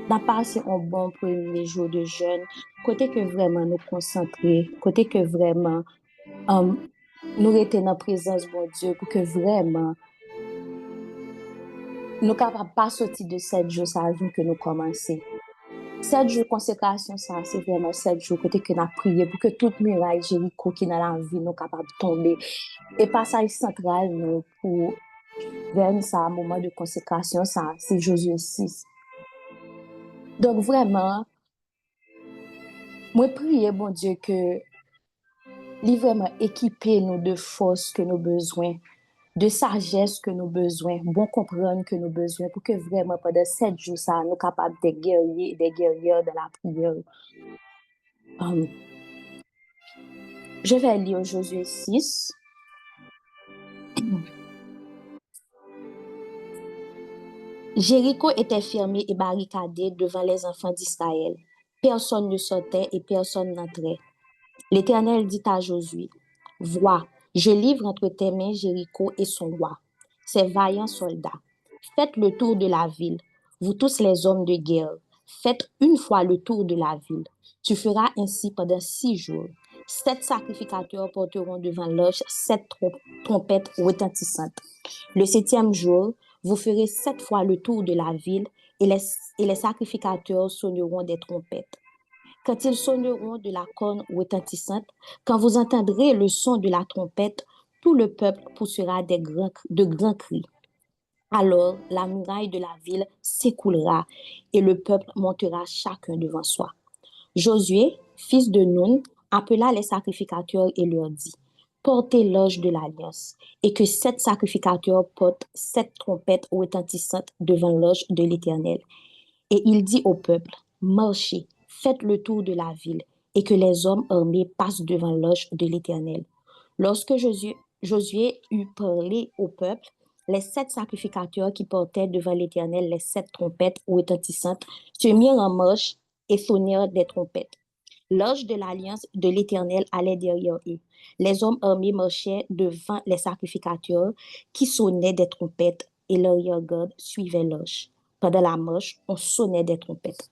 n'a passé un bon premier jour de jeûne, côté que vraiment nous concentrer, côté que vraiment um, nous rester dans la présence de Dieu pour que vraiment nous capables pas sortir de 7 jours, ça jour que nous commençons. 7 jours consécration, ça, c'est vraiment 7 jours côté que nous avons prié pour que toute muraille Jéricho qui est dans la vie nous capable de tomber. Et passage central nous, pour vers ça, un moment de consécration, ça, c'est Josué 6. Donc vraiment, moi prier, bon Dieu, que lui vraiment équiper nous de force que nous besoin, de sagesse que nous besoin, bon comprendre que nous besoin, pour que vraiment pendant 7 jours, ça, nous capables des guerriers, des guerrières de la prière. Um, je vais lire Josué 6. Jéricho était fermé et barricadé devant les enfants d'Israël. Personne ne sortait et personne n'entrait. L'Éternel dit à Josué, vois, je livre entre tes mains Jéricho et son roi, ses vaillants soldats. Faites le tour de la ville, vous tous les hommes de guerre. Faites une fois le tour de la ville. Tu feras ainsi pendant 6 jours. 7 sacrificateurs porteront devant l'orge 7 trompettes retentissantes. Le 7e jour, vous ferez 7 fois le tour de la ville et les sacrificateurs sonneront des trompettes. Quand ils sonneront de la corne retentissante, quand vous entendrez le son de la trompette, tout le peuple poussera de grands cris. Alors la muraille de la ville s'écoulera et le peuple montera chacun devant soi. Josué, fils de Nun, appela les sacrificateurs et leur dit, portez l'orge de l'alliance, et que 7 sacrificateurs portent 7 trompettes retentissantes devant l'orge de l'Éternel. Et il dit au peuple, marchez, faites le tour de la ville, et que les hommes armés passent devant l'orge de l'Éternel. Lorsque Josué eut parlé au peuple, les 7 sacrificateurs qui portaient devant l'Éternel les 7 trompettes retentissantes se mirent en marche et sonnèrent des trompettes. L'orge de l'alliance de l'Éternel allait derrière eux. Les hommes armés marchaient devant les sacrificateurs qui sonnaient des trompettes et l'arrière-garde suivait l'orge. Pendant la marche, on sonnait des trompettes.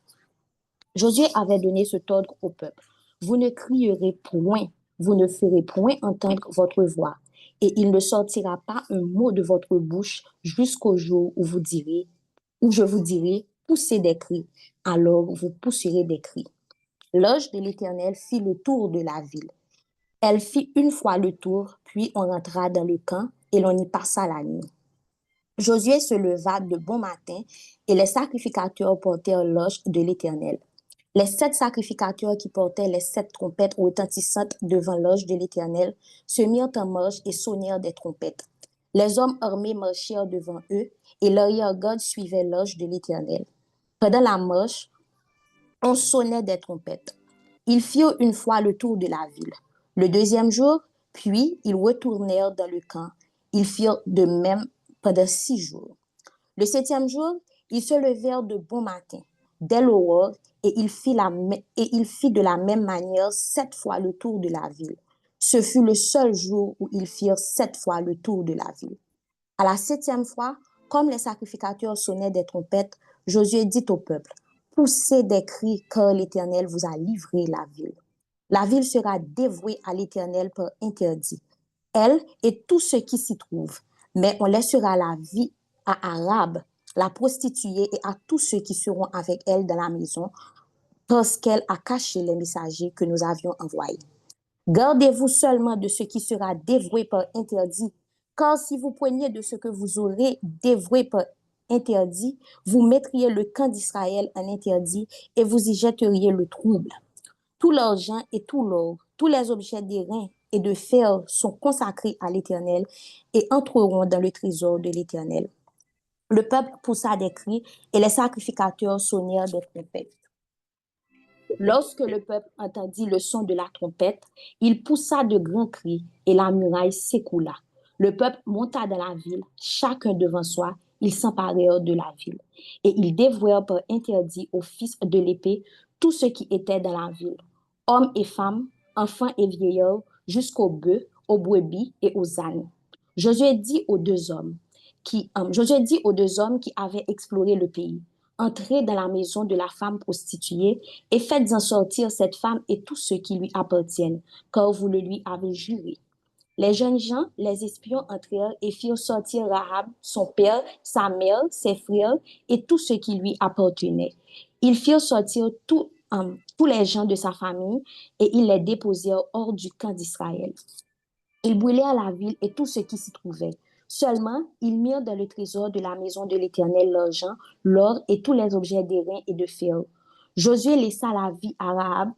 Josué avait donné cet ordre au peuple. Vous ne crierez point, vous ne ferez point entendre votre voix, et il ne sortira pas un mot de votre bouche jusqu'au jour où je vous dirai, poussez des cris. Alors vous pousserez des cris. L'orge de l'Éternel fit le tour de la ville. Elle fit une fois le tour, puis on rentra dans le camp et l'on y passa la nuit. Josué se leva de bon matin et les sacrificateurs portèrent l'orge de l'Éternel. Les 7 sacrificateurs qui portaient les 7 trompettes retentissantes devant l'orge de l'Éternel se mirent en marche et sonnèrent des trompettes. Les hommes armés marchèrent devant eux et l'arrière-garde suivait l'orge de l'Éternel. Pendant la marche, on sonnait des trompettes. Ils firent une fois le tour de la ville. Le 2e jour, puis ils retournèrent dans le camp. Ils firent de même pendant 6 jours. Le 7e jour, ils se levèrent de bon matin, dès l'aurore, et il fit de la même manière 7 fois le tour de la ville. Ce fut le seul jour où ils firent 7 fois le tour de la ville. À la 7e fois, comme les sacrificateurs sonnaient des trompettes, Josué dit au peuple, poussez des cris car l'Éternel vous a livré la ville. La ville sera dévouée à l'Éternel par interdit, elle et tout ce qui s'y trouve, mais on laissera la vie à Arabe, la prostituée et à tous ceux qui seront avec elle dans la maison, parce qu'elle a caché les messagers que nous avions envoyés. Gardez-vous seulement de ce qui sera dévoué par interdit, car si vous preniez de ce que vous aurez dévoué par interdit, vous mettriez le camp d'Israël en interdit et vous y jetteriez le trouble. Tout l'argent et tout l'or, tous les objets d'airain et de fer sont consacrés à l'Éternel et entreront dans le trésor de l'Éternel. Le peuple poussa des cris et les sacrificateurs sonnèrent des trompettes. Lorsque le peuple entendit le son de la trompette, il poussa de grands cris et la muraille s'écoula. Le peuple monta dans la ville, chacun devant soi, ils s'emparèrent de la ville. Et ils dévouèrent par interdit aux fils de l'épée tout ce qui était dans la ville, hommes et femmes, enfants et vieillards, jusqu'aux bœufs, aux brebis et aux ânes. Josué dit aux deux hommes qui avaient exploré le pays, entrez dans la maison de la femme prostituée et faites-en sortir cette femme et tous ceux qui lui appartiennent, car vous le lui avez juré. Les jeunes gens, les espions entrèrent et firent sortir Rahab, son père, sa mère, ses frères et tous ceux qui lui appartenaient. Ils firent sortir tous les gens de sa famille et ils les déposèrent hors du camp d'Israël. Ils brûlèrent la ville et tout ce qui s'y trouvait. Seulement, ils mirent dans le trésor de la maison de l'Éternel l'argent, l'or et tous les objets d'airain et de fer. Josué laissa la vie à Rahab,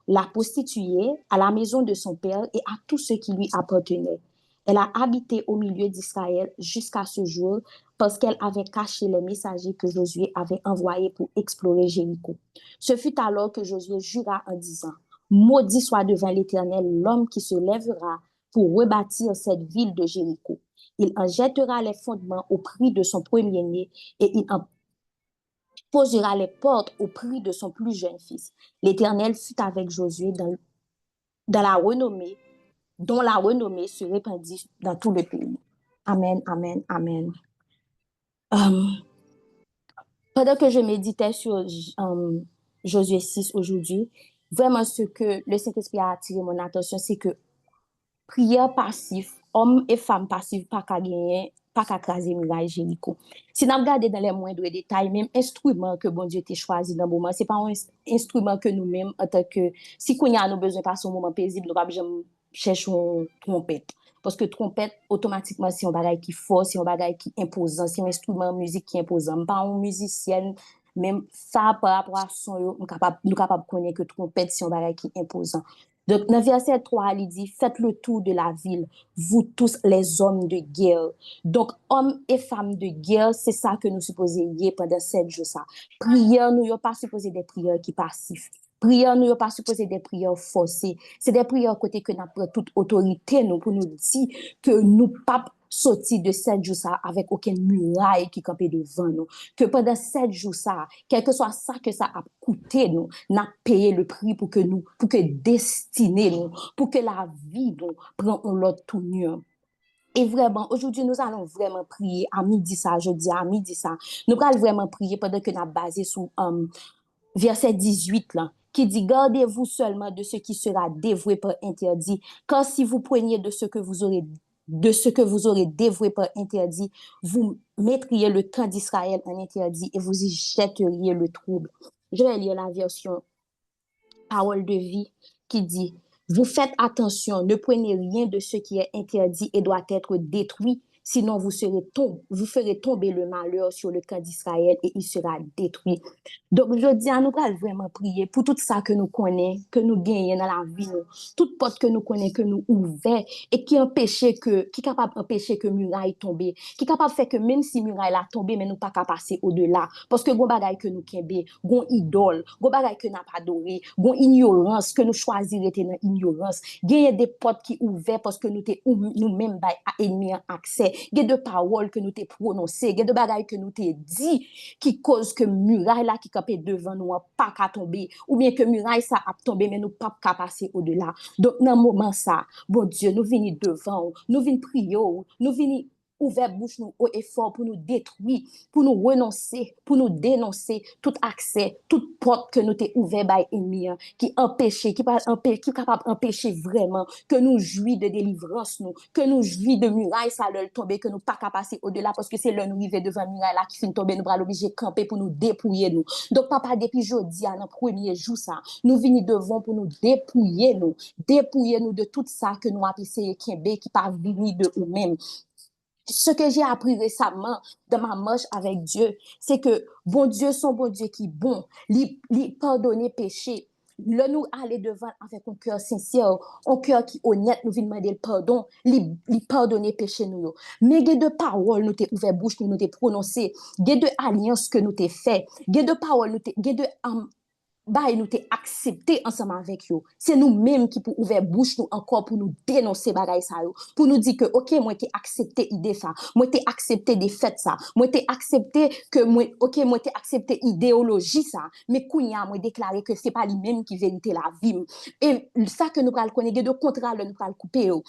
la prostituée, à la maison de son père et à tous ceux qui lui appartenaient. Elle a habité au milieu d'Israël jusqu'à ce jour parce qu'elle avait caché les messagers que Josué avait envoyés pour explorer Jéricho. Ce fut alors que Josué jura en disant: Maudit soit devant l'Éternel l'homme qui se lèvera pour rebâtir cette ville de Jéricho. Il en jettera les fondements au prix de son premier-né et il en posera les portes au prix de son plus jeune fils. L'Éternel fut avec Josué dans la renommée, dont la renommée se répandit dans tout le pays. Amen, amen, amen. Pendant que je méditais sur Josué 6 aujourd'hui, vraiment ce que le Saint-Esprit a attiré mon attention, c'est que prière passif, hommes et femmes passifs, pas qu'à gagner, pas qu'à craser muraille Jéricho. Si nous regardons dans les moindres détails, même instrument que bon Dieu t'a choisi dans le moment, c'est pas un instrument que nous-mêmes, en tant que, si nous avons besoin de passer un moment paisible, nous pas besoin chercher une trompette. Parce que trompette, automatiquement, c'est un bagage qui fort, c'est un bagage qui imposant, c'est un instrument de musique qui imposant. Pas une musicienne, même ça, par rapport à son, nous capable de connaître que trompette, c'est un bagage qui imposant. Donc, dans verset 3, il dit: Faites le tour de la ville, vous tous les hommes de guerre. Donc, hommes et femmes de guerre, c'est ça que nous supposons y pendant 7 jours. Ça. Prière, nous n'avons pas supposé des prières qui passifs. Prière, nous n'avons pas supposé des prières forcées. C'est des prières côté que nous prenons toute autorité nous, pour nous dire que nous ne pas sortir de 7 jours ça avec aucune muraille qui campait devant nous. Que pendant 7 jours ça, quel que soit ça que ça a coûté nous, n'a payé le prix pour que destiné nous, pour que la vie nous prenne l'autre tournure. Et vraiment, aujourd'hui, nous allons vraiment prier à midi ça, jeudi à midi ça. Nous allons vraiment prier pendant que nous avons basé sur verset 18 là, qui dit: Gardez-vous seulement de ce qui sera dévoué par interdit, car si vous preniez de ce que vous aurez dévoué par interdit, vous mettriez le camp d'Israël en interdit et vous y jetteriez le trouble. Je vais lire la version Parole de vie qui dit: Vous faites attention, ne prenez rien de ce qui est interdit et doit être détruit, sinon vous ferez tomber le malheur sur le camp d'Israël et il sera détruit. Donc, je dis à nous vraiment prier pour tout ça que nous connaissons, que nous gagnons dans la vie, toute porte que nous connaissons, que nous ouvrons et qui est capable d'empêcher que muraille tombe, qui est capable de faire que même si muraille a tombé, mais nous pas capable passer au-delà. Parce que gon bagay que nous kembe, gon idole, gon bagay que n'a pas adoré, gon ignorance que nous choisir rester dans ignorance. Gagne des portes qui ouvertes parce que nous-mêmes bay à ennemi accès. Gagne de paroles que nous t'ai prononcées, gagne de bagay que nous t'ai dit qui cause que muraille là qui campé devant nous pas qu'à tomber ou bien que muraille ça a tombé mais nous pas qu'à passer au-delà. Donc dans moment ça, bon Dieu, nous venons devant, nous venons prier, nous venons ouvert bouche nous haut et fort pour nous détruire, pour nous renoncer, pour nous dénoncer tout accès, toute porte que nous t'ai ouvert by ennemi qui est capable d'empêcher vraiment que nous jouions de délivrance nous, que nous jouions de muraille ça leur tomber, que nous pas qu'à passer au-delà parce que c'est là nous arriver devant muraille là qui finit tomber, nous bras obligés camper pour nous dépouiller nous. Donc papa depuis jeudi à notre premier jour ça, nous venons devant pour nous dépouiller nous de tout ça que nous avons essayé qui pas venir de nous-mêmes. Ce que j'ai appris récemment dans ma marche avec Dieu, c'est que bon Dieu, son bon Dieu qui est bon, lui pardonner péché. Là, nous aller devant avec un cœur sincère, un cœur qui est honnête, nous venons demander le pardon, lui pardonner péché nous. Mais il y a de paroles, nous t'ai ouvert bouche, nous t'ai prononcé, il y a de alliances que nous t'ai fait, il y a de paroles, il y a de bah nous t'ai accepté ensemble avec eux. C'est nous-mêmes qui pour ouvrir bouche nous encore pour nous dénoncer bagay ça yo, pour nous dire que OK moi t'ai accepté idée ça, moi t'ai accepté des faits ça, moi t'ai accepté que moi t'ai accepté idéologie ça, mais kounya moi déclarer que c'est pas lui-même qui vérité la vie. Et ça que nous pral connaître de contrat nous pral couper yo.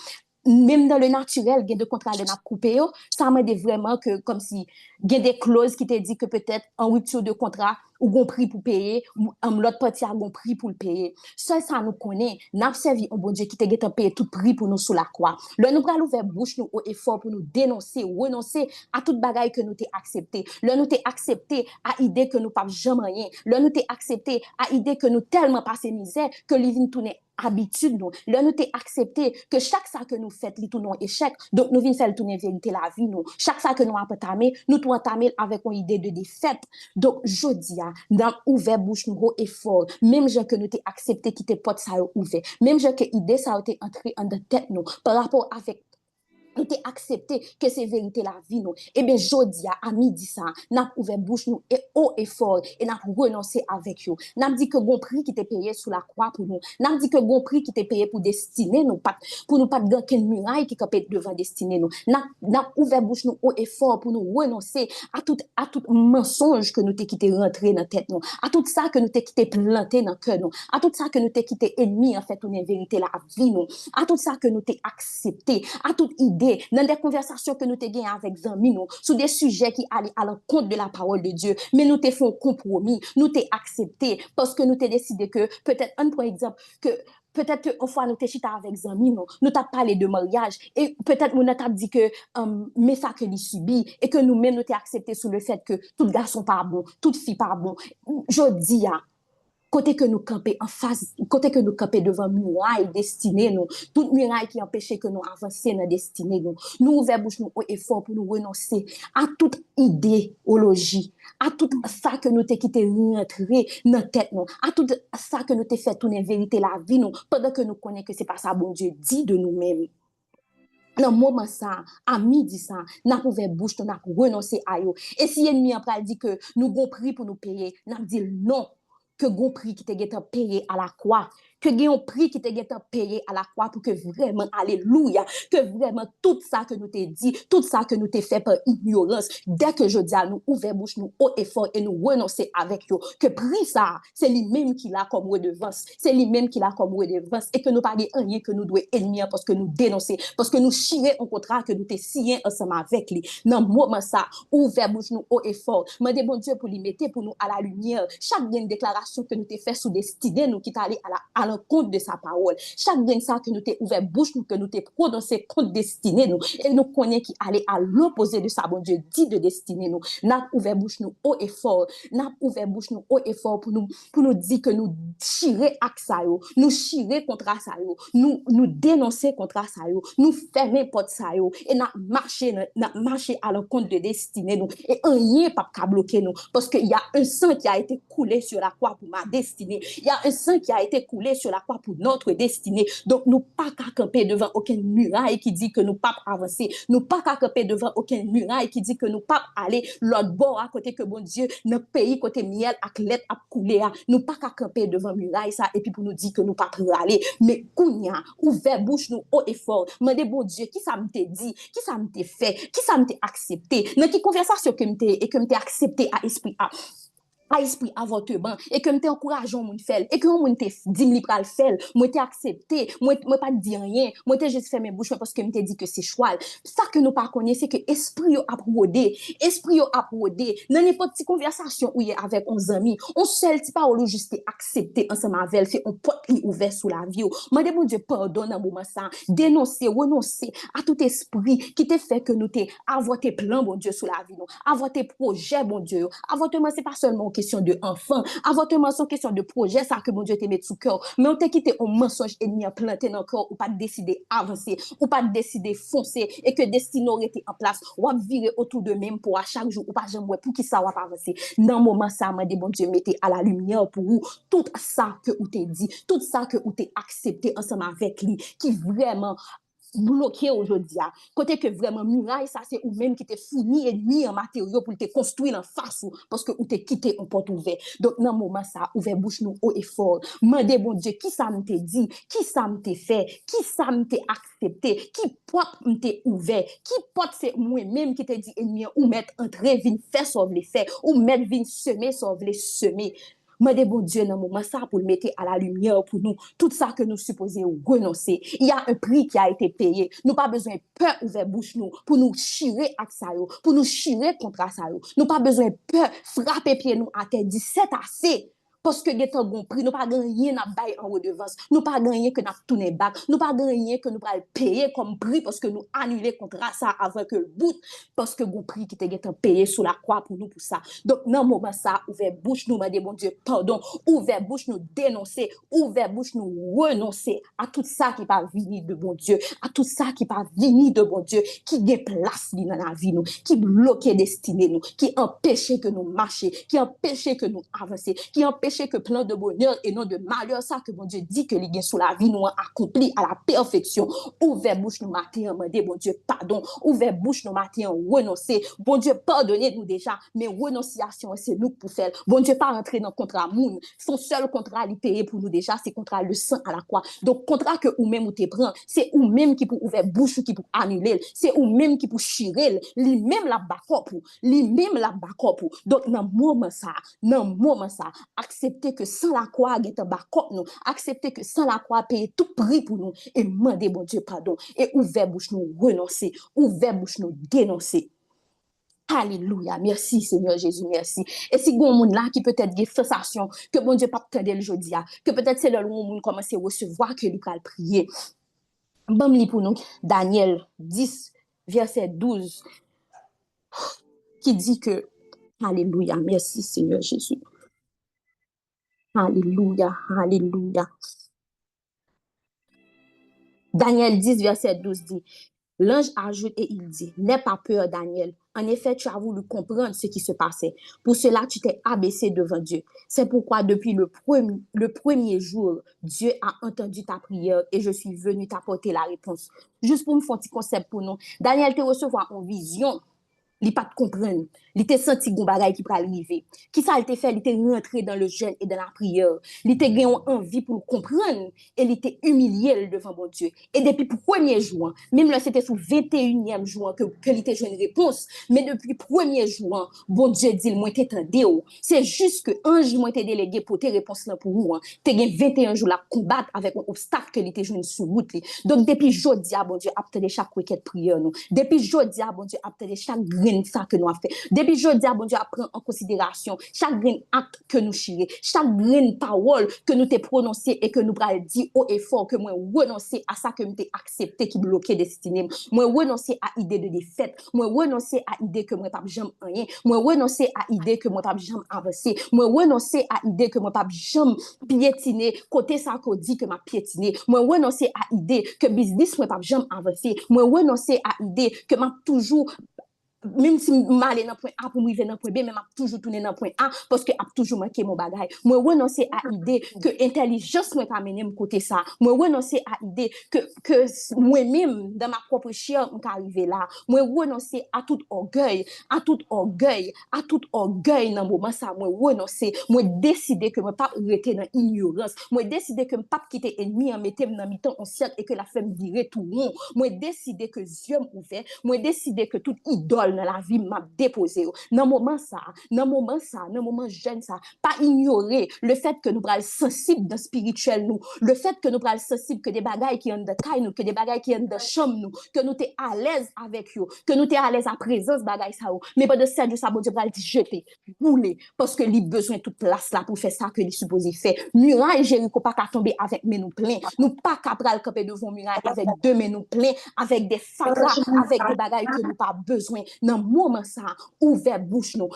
même dans le naturel, il y a des contrats de n'a coupé, ça m'a dit vraiment que comme si il y a des clauses qui te dit que peut-être en rupture de contrat ou gon prix pour payer, ou l'autre partie a gon prix pour le payer. Ça nous connaît, n'a servi un bon Dieu qui te get payer tout prix pour nous sous la croix. Là nous pral ouvrir bouche nous au effort pour nous dénoncer, renoncer à toute bagaille que nous t'ai accepté. Là nous t'ai accepté à idée que nous pas jamais rien. Là nous t'ai accepté à idée que nous tellement passé misère que les vins tourner habitude nous. Là nous t'ai accepté que chaque ça que nous fait li tout non échec. Donc nous vinn faire tourner vérité la vie nous. Chaque ça que nous a entamé, nous tout entamé avec une idée de défaite. Donc jodi a dans ouvert bouche nous haut et fort. Même gens que nous t'ai accepté qui te porte ça ouvert. Même gens que idée ça a été entré en de tête nous par rapport avec nous t'ai accepté que c'est vérité la vie nous. Eh bien jodi à midi ça, n'a ouvert bouche nous et haut et fort et n'a renoncé avec vous. N'a dit que bon prix qui t'est payé sous la croix pour nous. N'a dit que bon prix qui t'est payé pour destiner nous pas pour nous pas de quelle muraille qui capait devant destiner nous. N'a ouvert bouche nous haut et fort pour nous renoncer à tout mensonge que nous t'ai quitté rentrer dans tête nous. À tout ça que nous t'ai quitté planter dans cœur nous. À tout ça que nous t'ai quitté ennemi en fait une vérité la vie nous. À tout ça que nous t'ai accepté, à toute idée dans des conversations que nous te gagné avec amis nous sur des sujets qui allaient à l'encontre de la parole de Dieu, mais nous te fait un compromis, nous te accepté parce que nous te décidé que peut-être un pour exemple que peut-être qu'une fois nous te chita avec amis nous t'a parlé de mariage et peut-être nous t'a dit que mais ça que lui subit et que nous-mêmes nous t'ai accepté sur le fait que tout garçon pas bon, toute fille pas bon. Je dis côté que nous camper en face, côté que nous camper devant muraille destinée nous, toute muraille qui empêchait que nous avancer dans destinée nous ouvrir bouche nous au effort pour nous renoncer à toute idéologie, à tout ça que nous t'ai quitté rentrer dans tête nous, à tout ça que nous t'ai fait tourner vérité la vie nous, pendant que nous connaissons que c'est pas ça bon Dieu dit de nous-mêmes. Dans moment ça, à midi ça, n'a ouvert bouche, n'a renoncé à yo. Et si ennemi a pral dit que nous gon prix pour nous payer, n'a dit non, que gon prix qui te get payé à la croix, que gen un prix qui te get payé à la croix pour que vraiment alléluia, que vraiment tout ça que nous t'ai dit, tout ça que nous t'ai fait par ignorance, dès que je dis à nous ouvert bouche nous haut effort et nous renoncer avec yo, que prix ça, c'est lui-même qui l'a comme redevance, c'est lui-même qui l'a comme redevance et que nous pas rien que nous doit ennemi parce que nous dénoncer, parce que nous chirer un contrat que nous t'ai signé ensemble avec lui. Dans moment ça, ouvert bouche nous haut effort, mandez bon Dieu pour lui mettre pour nous à la lumière. Chaque bien déclaration que nous t'ai fait sous destinée nous qui t'allait à l'encontre de sa parole. Chaque bien ça que nous t'ai ouvert bouche nous que nous t'ai prononcé contre destinée nous et nous connaît qui allait à l'opposé de sa bon Dieu dit de destinée nous. N'a ouvert bouche nous haut et fort, n'a ouvert bouche nous haut et fort pour nous dire que nous tirer avec ça yo, nous chirer contre ça yo, nous dénoncer contre ça yo, nous fermer porte ça yo et n'a marcher à l'encontre de destinée nous et rien pas bloquer nous parce qu'il y a un sang qui a été coulé sur la croix pour ma destinée. Il y a un sang qui a été coulé sur la croix pour notre destinée. Donc, nous pas qu'à camper devant aucune muraille qui dit que nous pas avancer. Nous pas qu'à camper devant aucune muraille qui dit que nous pas aller l'autre bord à côté que bon Dieu, notre pays côté miel à lait à couler. Nous pas qu'à camper devant muraille ça et puis pour nous dire que nous pas aller. Mais kounya, ouvert bouche nous haut et fort. Mandez bon Dieu, qui ça m'te dit, qui ça m'te fait, qui ça m'te accepté. Dans qui conversation que m'te accepté à esprit avortement et que m'te encourageant moun faire et que moun te dit m'li pral faire moi t'ai accepté moi pas dit rien moi t'ai juste fait mes bouches parce que m'te dit que c'est choix ça que nous pas connaît c'est que esprit yo a rodé dans n'importe petite conversation ou avec un ami on seul ti parole juste accepter ensemble avec fait on porte li ouvert sous la vie moi de bon Dieu pardonne dans moment ça dénoncer renoncer à tout esprit qui te fait que nous t'ai avoir tes plans bon Dieu sous la vie nous avoir tes projets bon Dieu avortement c'est pas seulement question de enfant, avortement c'est question de projet ça que mon Dieu te met sous cœur mais on t'a quitté un mensonge ennemi planté dans cœur ou pas décider avancer ou pas décider foncer et que destinée aurait été en place ou virer autour de même pour à chaque jour ou pas jamais pour qui ça va pas avancer dans moment ça m'a dit bon Dieu mettez à la lumière pour vous tout ça que ou t'ai dit tout ça que ou t'ai accepté ensemble avec lui qui vraiment bloqué aujourd'hui côté que vraiment muraille ça c'est ou même qui te fourni ennemi en matériaux pour te construire en face parce que ou te quitté en porte ouvert donc dans moment ça ouvert bouche nous haut et fort mandez bon Dieu qui ça m'te dit qui ça m'te fait qui ça m'te accepté qui porte m'te ouvert qui porte c'est moi même qui te dit ennemi ou mettre entrer vinn faire sauver les faire ou mettre vinn semer sauver les semer Mandez bon Dieu dans moment ça pour le mettre à la lumière pour nous. Tout ça que nous supposons renoncer. Il y a un prix qui a été payé. Nous pas besoin de peur ouvert bouche nous pour nous chirer à ça, pour nous chirer contre ça. Nous pas besoin de peur frapper pied nous à terre 17 assez. Parce que des temps bon prix, nous pas gagné n'a bail en redevance, nous pas gagné que n'a tourné back, nous pas gagné que nous pas payer comme prix parce que nous annuler contrat ça avant que le bout parce que bon prix qui était payé sous la croix pour nous pour ça. Donc dans moment ça, ouvert bouche nous demander bon Dieu pardon, ouvert bouche nous dénoncer, ouvert bouche nous renoncer à tout ça qui pas venir de bon Dieu, à tout ça qui pas venir de bon Dieu, qui gagne place dans la vie nous, qui bloque destinée nous, qui empêche que nous marcher, qui empêche que nous avancer, qui empêche que plein de bonheur et non de malheur, ça que bon Dieu dit que les gains sous la vie nous accompli à la perfection. Ouvert bouche nous matin, demander bon Dieu pardon, ouvert bouche nous matin, renoncer. Bon Dieu pardonnez-nous déjà, mais renonciation c'est nous pour faire. Bon Dieu pas rentrer dans contrat moun. Son seul contrat à lui payer pour nous déjà, c'est contrat le sang à la croix. Donc contrat que ou même ou te prend, c'est ou même qui pour ouvrir bouche qui pour annuler, c'est ou même qui pour chirer, lui même la backup, lui même la backup. Donc dans moment ça, accepter que sans la croix, il y a un backup nous. Accepter que sans la croix, payer tout prix pour nous. Et demander, bon Dieu, pardon. Et ouvert bouche nous renoncer. Ouvert bouche nous dénoncer. Alléluia. Merci, Seigneur Jésus, merci. Et si bon monde là qui peut-être des sensation que bon Dieu pas attendre le jour que peut-être c'est le monde commence à recevoir que lui pral prier. Bon li pour nous Daniel 10 verset 12 qui dit que alléluia. Merci, Seigneur Jésus. Alléluia, alléluia. Daniel 10, verset 12 dit, l'ange ajoute et il dit, n'aie pas peur, Daniel. En effet, tu as voulu comprendre ce qui se passait. Pour cela, tu t'es abaissé devant Dieu. C'est pourquoi, depuis le premier jour, Dieu a entendu ta prière et je suis venu t'apporter la réponse. Juste pour me faire un petit concept pour nous. Daniel te recevoir en vision. Il pas de comprendre, il était senti gon bagay qui pral arriver. Qui ça il était fait, il était rentré dans le jeûne et dans la prière. Il était gagné envie pour comprendre et il était humilié devant bon Dieu. Et depuis le premier jour, même là c'était sous 21e jour que il était joué une réponse, mais depuis le premier jour, bon Dieu dit moi t'entendez. C'est juste que ange moi t'ai délégué pour tes réponses là pour vous. T'es gagné 21 jours la combattre avec un obstacle que il était joué sous route. Donc depuis jodi bon Dieu attendez chaque requête prière nous. Depuis jodi bon Dieu attendez chaque ça que nous avons fait. Depuis jeudi, bon Dieu, prend en considération chaque acte que nous chirons, chaque parole que nous t'ai prononcée et que nous avons dit haut et fort que moi renoncer à ça que nous t'ai accepté qui bloquait destinée. Moi renoncer à l'idée de défaite. Moi renoncer à l'idée que moi pas jamais rien. Moi renoncer à l'idée que moi pas jamais avancer. Moi renoncer à l'idée que moi pas jamais piétiner côté ça qu'on dit que m'a piétiner. Moi renoncer à l'idée que business moi pas jamais avancer. Moi renoncer à l'idée que m'a toujours même si m'aller dans point A pour m'arriver dans point B, mais m'a toujours tourner dans point A parce que a toujours manqué mon bagage. Moi renoncer à l'idée que intelligence moi pas mener côté ça. Moi renoncer à l'idée que moi même dans ma propre chair on arriver là. Moi renoncer à tout orgueil, à tout orgueil, à tout orgueil dans moment ça. Moi renoncer, moi décider que moi pas rester dans ignorance. Moi décider que me pas quitter ennemi en mettre dans mi-temps en ciel et que la femme virer tout rond. Moi décider que yeux ouvert, moi décider que toute idole dans la vie m'a déposé. Dans moment jeune ça, pas ignorer le fait que nous pral sensible dans spirituel nous, le fait que nous pral sensible que des bagailles qui en de taille nous, que des bagailles qui en de chambre nous, que nous t'es à l'aise avec eux, que nous t'es à l'aise à présence bagaille ça. Mais pas de celle de ça bon Dieu pral jeter, rouler parce que li besoin toute place là pour faire ça que li supposé faire. Muraille Jéricho pas qu'à tomber avec mes nous plein, nous pas qu'à pral camper devant muraille avec deux mes nous plein, avec des fatras, avec des bagailles que nous pas besoin. Dans moment ça, ouvert bouche nous,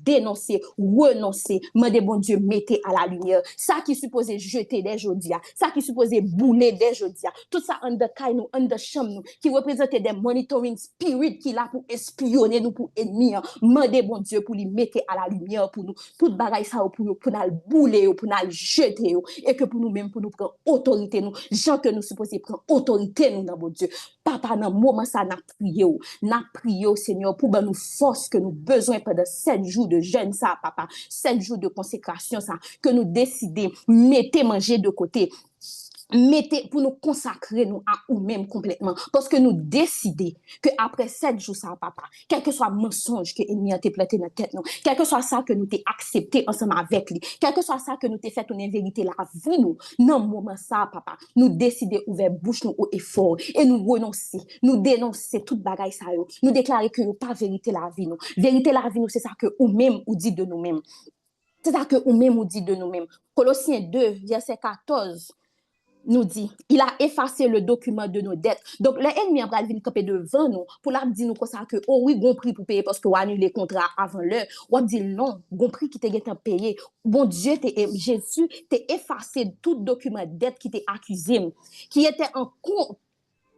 dénoncer, renoncer, demander bon Dieu mettez à la lumière. Ça qui supposé jeter des jodia, ça qui supposé bouler des jodia, tout ça en de caille nous, en de chambre nous, qui représente des monitoring spirit qui là pour espionner nous pour ennemis. Demander bon Dieu pour lui mettre à la lumière pour nous, tout bagaille ça pour nous bouler, pour nous jeter et que pour nous même pour nous prendre autorité nous, gens que nous supposé prendre autorité nous dans bon Dieu. Papa dans moment ça n'a prié au Seigneur pour nous force que nous besoin pendant 7 jours de jeûne ça papa, 7 jours de consécration ça que nous décider mettez manger de côté. mettez pour nous consacrer nous à nous-mêmes complètement parce que nous décider que après 7 jours ça papa quel que soit mensonge que ennemi a été planté dans tête nous quel que soit ça que nous t'ai accepté ensemble avec lui quel que soit ça que nous t'ai fait une vérité la vie nous dans moment ça papa nous décider ouvrir bouche nous au effort et nous renoncer nous dénoncer toute bagaille ça yo nous déclarer que pas vérité la vie nous c'est ça que ou même ou dit de nous-mêmes c'est ça que ou même ou dit de nous-mêmes Colossiens 2 verset 14 nous dit, il a effacé le document de nos dettes. Donc, l'ennemi a venir camper devant nous pour la dire nous comme ça que, oh oui, bon prix pour payer parce que on annule les contrats avant l'heure. On dit non, bon prix qui t'est payé. Bon Dieu, Jésus, t'es effacé tout document de dette qui t'est accusé, qui était en compte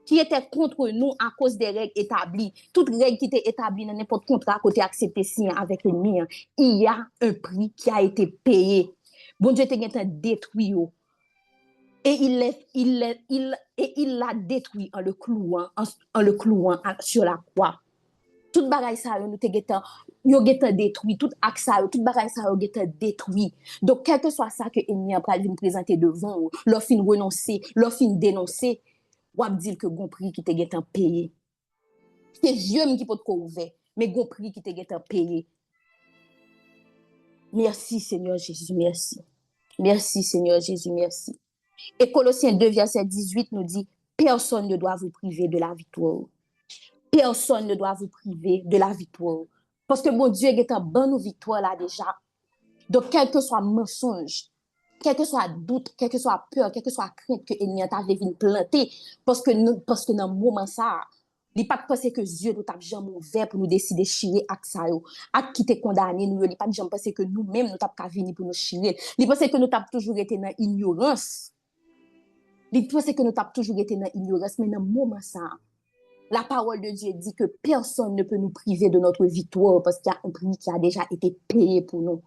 qui était contre nous à cause des règles établies. Toute règle qui était établie dans n'importe contrat côté accepté signé avec l'ennemi, il y a un prix qui a été payé. Bon Dieu t'es détruit. Et il l'a détruit en le clouant sur la croix. Toute bagaille ça nous te détruit, tout axe ça, toute bagaille ça yo détruit. Donc quel que soit ça que ennemi a pral vinn présenter devant, leur fin renoncer, leur fin dénoncer, ou ap dire que gon prix qui te payé. C'est Dieu qui peut te ouvert, mais gon prix qui te payé. Merci Seigneur Jésus, merci. Merci Seigneur Jésus, merci. Et Colossiens 2, verset 18 nous dit, personne ne doit vous priver de la victoire. Personne ne doit vous priver de la victoire. Parce que mon Dieu est en bonne victoire là déjà. Donc, quel que soit mensonge, quel que soit doute, quel que soit peur, quel que soit crainte que l'ennemi a venu planter, parce que dans le moment ça, il n'est pas de penser que Dieu nous a jamais ouvert pour nous décider de chirer avec ça. À qui t'es condamné, nous, il n'est pas de jamais penser que nous-mêmes, nous n'avons pas venir pour nous chirer. Il pense que nous avons toujours été dans l'ignorance. Il pense que nous avons toujours été dans l'ignorance, mais dans le moment ça, la parole de Dieu dit que personne ne peut nous priver de notre victoire parce qu'il y a un prix qui a déjà été payé pour nous.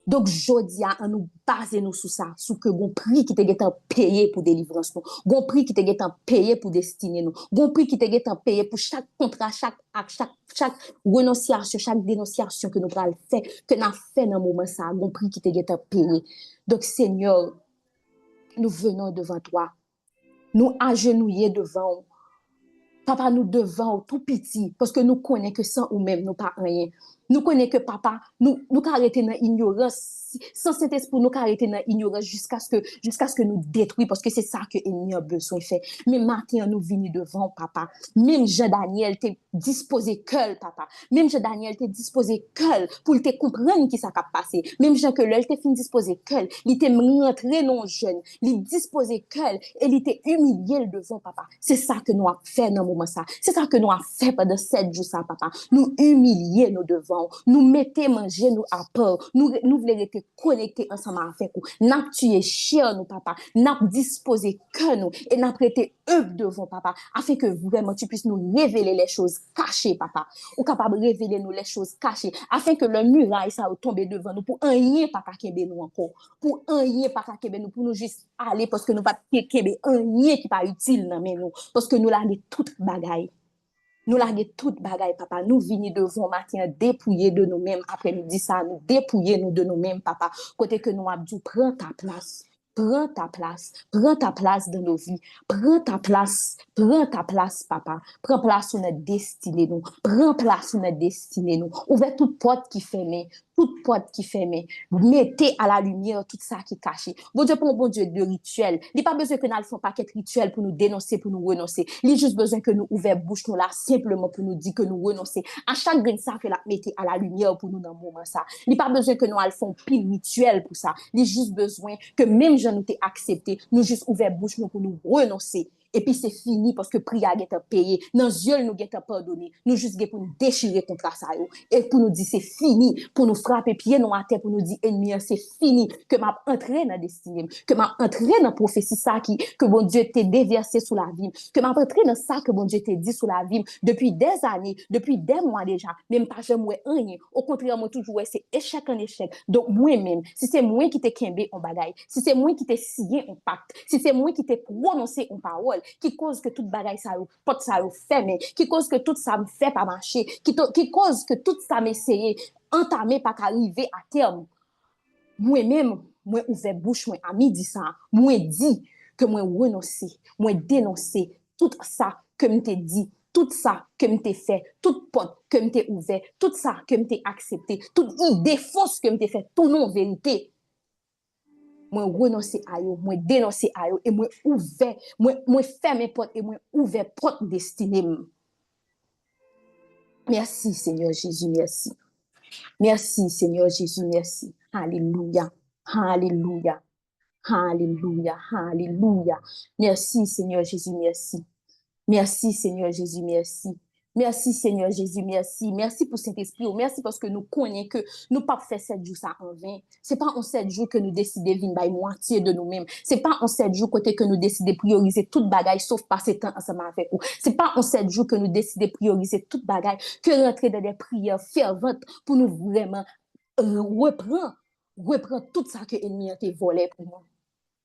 Donc, je dis à nous baser nous sur ça, sur que bon prix qui t'est payé pour délivrance nous, bon prix qui t'est payé pour destiner nous, bon prix qui t'est payé pour chaque contrat, chaque renonciation, chaque dénonciation que nous avons fait, que nous avons fait dans le moment ça, bon prix qui t'est payé. Donc, Seigneur, nous venons devant toi, nous agenouiller devant Papa, nous devons tout petit, parce que nous connaissons que sans ou même, nous pas rien. Nous connaissons que papa, nous arrêter dans l'ignorance, sans cet esprit, nous arrêter dans l'ignorance jusqu'à ce que nous détruisons, parce que c'est ça que l'ennemi a besoin de faire. Mais maintenant, nous venons devant papa. Même Jean-Daniel t'es disposé que papa. Même Jean-Daniel t'es disposé que pour te comprendre qui ça a passé. Même Jean que l'elle t'es fin disposé que, il t'est rentré non jeune, il disposé que, et il t'est humilié devant papa. C'est ça que nous avons fait dans le moment ça. C'est ça que nous avons fait pendant 7 jours ça papa. Nous humilier nous devant, nous mettez manger nous à peur, nous voulons être connectés ensemble avec vous. N'a tué cher nous papa, n'a disposé que nous et n'a prêté œuvre devant papa afin que vraiment tu puisses nous révéler les choses cachées papa. Ou capable de révéler nous les choses cachées afin que le muraille ça tombe devant nous pour un rien pas kembe nous encore. Pour un rien pas kembe nous pour nous juste aller parce que nous pas kembe un rien qui pas utile dans nous parce que nous larguer toute bagaille. Nous larguer toute bagaille, papa. Nous venir devant matin dépouiller de nous-mêmes. Après nous dit ça, nous dépouiller nous de nous-mêmes, papa. Côté que nous abdou, prends ta place. Prends ta place. Prends ta place dans nos vies. Prends ta place. Prends ta place, papa. Prends place sur notre destinée, nous. Prends place sur notre destinée, nous. Ouvrez toute porte qui fermée. Toute porte qui fermée. Mettez à la lumière tout ça qui est caché. Bon Dieu, pour un bon Dieu de rituel. Il n'y a pas besoin que nous fassions un paquet de rituels pour nous dénoncer, pour nous renoncer. Il y a juste besoin que nous ouvrions bouche nous là, simplement pour nous dire que nous renoncer. À chaque grain ça que la mettez à la lumière pour nous dans le moment ça. Il n'y a pas besoin que nous fassions pile rituel pour ça. Il y a juste besoin que même je nous t'ai accepté, nous juste ouvrions bouche nous pour nous renoncer. Et puis c'est fini parce que prière est payé. Dans yeux nous est pardonné. Nous juste pour nous déchirer contre ça et pour nous dire c'est fini, pour nous frapper pied nous à terre pour nous dire ennemi c'est fini que m'a entré dans destinée, que m'a entré dans prophétie ça qui que bon Dieu t'ait déversé sous la vie, que m'a entré dans ça que bon Dieu t'ait dit sous la vie depuis des années, depuis des mois déjà, même pas jamais rien. Au contraire moi toujours c'est échec en échec. Donc moi-même, si c'est moi qui t'ai kembe en bagaille, si c'est moi qui t'ai signé un pacte, si c'est moi qui t'ai prononcé une parole qui cause que toute bagaille ça porte ça fermé, qui cause que tout ça me fait pas marcher, qui cause que tout ça m'essayer entamé pas arriver à terme. Moi-même, moi ouvert bouche moi à midi ça, moi dit que moi renoncer, moi dénoncer tout ça que m'te dit, tout ça que m'te fait, toute porte que m'te ouvert, tout ça que m'te accepté, toute idée fausse que m'te fait, tout non vérité. Moi renoncer à yo, moi dénoncer à yo et moi ouvert, moi fermer porte et moi ouvert porte destinée. Merci Seigneur Jésus, merci. Merci Seigneur Jésus, merci. Alléluia. Alléluia. Alléluia. Alléluia. Merci Seigneur Jésus, merci. Merci Seigneur Jésus, merci. Merci Seigneur Jésus, merci. Merci pour Saint-Esprit. Merci parce que nous connaissons que nous pas fait 7 jours ça en vain. C'est pas en 7 jours que nous décidons de vivre by moitié de nous-mêmes. C'est pas en 7 jours côté que nous décidons de prioriser toute bagaille sauf passer temps ensemble avec vous. C'est pas en 7 jours que nous décidons de prioriser toute bagaille que rentrer dans des prières ferventes pour nous vraiment reprendre tout ça que l'ennemi a volé pour nous.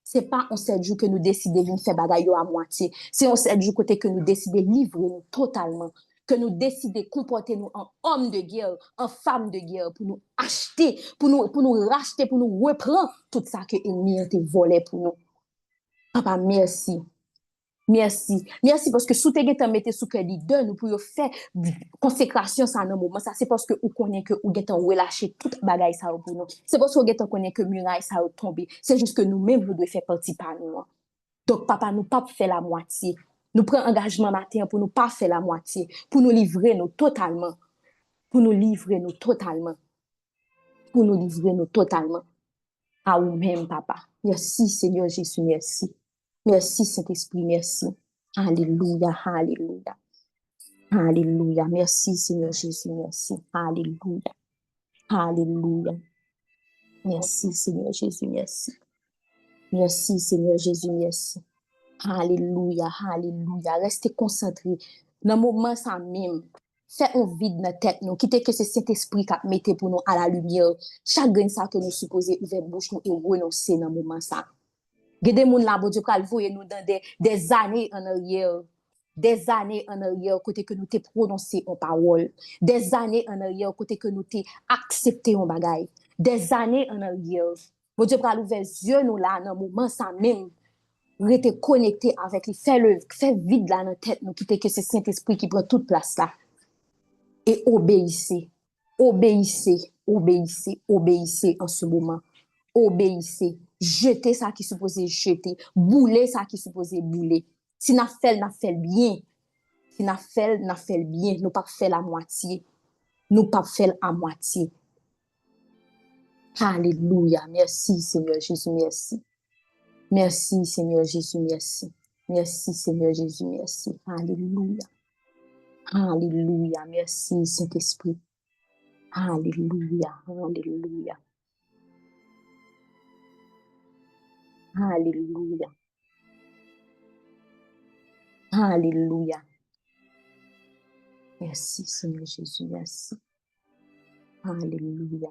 C'est pas en 7 jours que nous décidons de faire bagaille à moitié. C'est en 7 jours côté que nous décidons de livrer nous totalement. Que nous décidons de comporter nous en homme de guerre, en femme de guerre, pour nous acheter, pour nous racheter, pour nous reprendre tout ça que l'ennemi a volé pour nous. Papa, merci. Merci. Merci parce que sous tes guettes mettez sous que leader nous pour faire consécration ça dans moment ça c'est parce que vous connaît que vous guettes relâcher toute bagaille ça pour nous. C'est parce que vous guettes connaît que muraille ça a tombé. C'est juste que nous-mêmes nous devons faire partie par nous. Donc papa nous pas faire la moitié. Nous prenons engagement matin pour nous pas faire la moitié, pour nous livrer nous totalement. Pour nous livrer nous totalement. Pour nous livrer nous totalement à vous-même papa. Merci Seigneur Jésus, merci. Merci Saint-Esprit, merci. Alléluia, alléluia. Alléluia. Merci Seigneur Jésus, merci. Alléluia. Alléluia. Merci Seigneur Jésus, merci. Merci Seigneur Jésus, merci. Alléluia, alléluia. Restez concentrés. Dans le moment ça même, faites un vide dans la tête nous. Quittez que c'est cet esprit qui mette pour nous à la lumière. Chaque grain ça que nous supposons ouvrir bouche nous et renoncer dans le moment ça. Gede moun la, bon Dieu, pral voye nous dans des années en arrière. Des années en arrière, côté que nous t'ai prononcé en parole. Des années en arrière, côté que nous t'ai accepté en bagaille. Des années en arrière. Bon Dieu, pral ouvert yeux nous là, dans le moment ça même. Rester connecté avec lui. Fait vide là dans la tête, nous quitter que c'est Saint-Esprit qui prend toute place là. Et obéissez. Obéissez. Obéissez. Obéissez en ce moment. Obéissez. Jetez ça qui supposé jeter. Boulez ça qui supposé bouler. Si n'a fait bien. Si n'a fait bien. Nous pas fait la moitié. Nous pas fait à moitié. Alléluia. Merci Seigneur Jésus, merci. Merci Seigneur Jésus, merci. Merci Seigneur Jésus, merci. Alléluia. Alléluia. Merci Saint-Esprit. Alléluia. Alléluia. Alléluia. Alléluia. Merci Seigneur Jésus, merci. Alléluia.